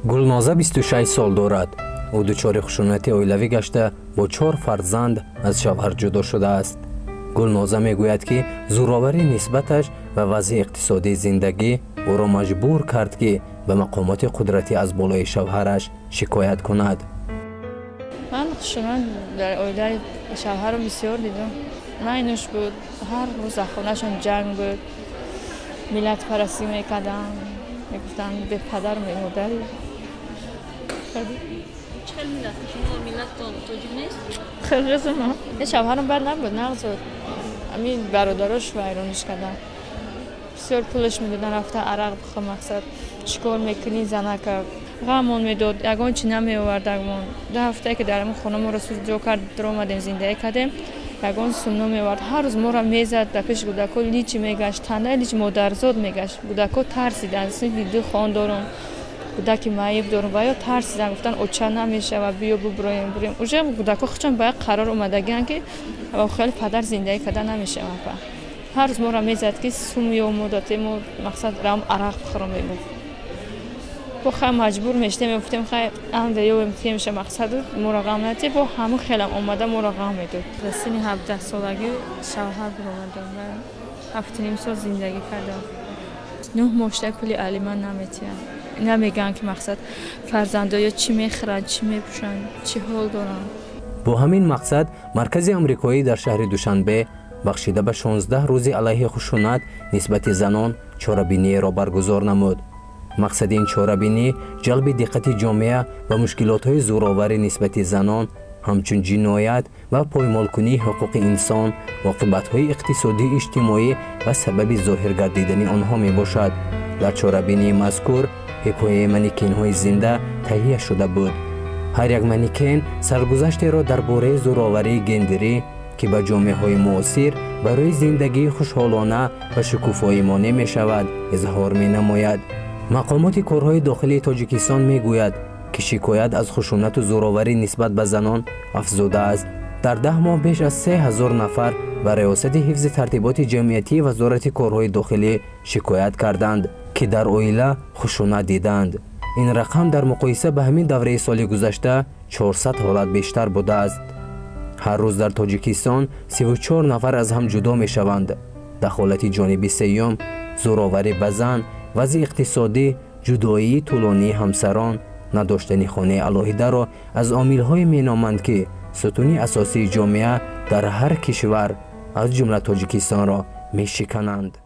گلنازه 26 سال دارد. او دچار خشونت عائلوی گشته با 4 فرزند از شوهر جدا شده است. گلنازه میگوید که زورآوری نسبتش و وضع اقتصادی زندگی او را مجبور کرد که به مقامات قدرتی از بالای شوهرش شکایت کند. من خشونت در عائله شوهر رو بسیار دیدم. اینش بود، هر روز خونه‌شون جنگ بود، ملت پرستی میکردن، میگفتن به پدر و مادری. چه ملت؟ شما ملت توجیه نیست؟ خرجز ما. یه شوهرم بد نبود، نقصد. همین برادراش ویرانش کردن. بسیار پولش میدادن رفته عرق بخواه مقصد. چیکار میکنی زنک؟ غمون میداد، یگان چی نمیآورد یگان. 2 هفته که در خونه ما رو سوزجو کرد، در اومدیم زندگی کردیم. یگان سوم نمیآورد. هر روز ما را میزد، در پیش کودکا لیچ میگشت، تنه لیچ مادرزاد میگشت. کودکا ترسیدن، ویدیو خوان دارم. کودکی معیب دارم و یا ترسیدن، گفتن اوچه نمیشه و بیا بریم. اونجا کودکا خودشون باید قرار اومدگن که خیلی پدر زندگی کردن نمیشه. هر روز ما را میزد که سوم یا مدت ما مقصد رام عرق بخورم میگم. با خیلی مجبور میشتیم میگفتیم خیلی اند یا امتحان میشه مقصد ما را غم ندید با همون خیلی اومده ما را غم میداد. در سن 17 سالگی شوهر برآوردم و 7.5 سال زندگی کردم. 9 مشتاق پولی علی من نمیتونم. نمیگن که مقصد فرزندایا چی میخرن، چی میپوشن، چی حال دارن. با همین مقصد مرکز آمریکایی در شهر دوشنبه بخشیده به 16 روز علیه خشونت نسبت زنان چاره‌بینی را برگزار نمود. مقصد این چاره‌بینی جلب دقت جامعه و مشکلات‌های زورآوری نسبت زنان همچون جنایت و پایمالکنی حقوق انسان و عاقبت‌های اقتصادی اجتماعی و سبب ظاهر گردیدن آنها میباشد. در چاره‌بینی مذکور حکایه منیکین‌های زنده تهیه شده بود. هر یک منیکین سرگذشتی را درباره زورآوری گندری که به جامعه‌های معاصر برای زندگی خوشحالانه و شکوفایمانه می شود اظهار می نماید. مقامات کارهای داخلی تاجیکستان می گوید که شکایت از خشونت و زورآوری نسبت به زنان افزوده است. در 10 ماه بیش از 3000 نفر به ریاست حفظ ترتیبات جمعیتی وزارت کارهای داخلی شکایت کردند که در عائله خشونت دیدند. این رقم در مقایسه به همین دوره سال گذشته 400 حالت بیشتر بوده است. هر روز در تاجیکستان 34 نفر از هم جدا می شوند. دخالت جانبی سیوم، زورآوری به زن، وضع اقتصادی، جدایی طولانی همسران، نداشتن خانه علاهیده را از عامل‌های مینامند که ستون اساسی جامعه در هر کشور از جمله تاجیکستان را می شکنند.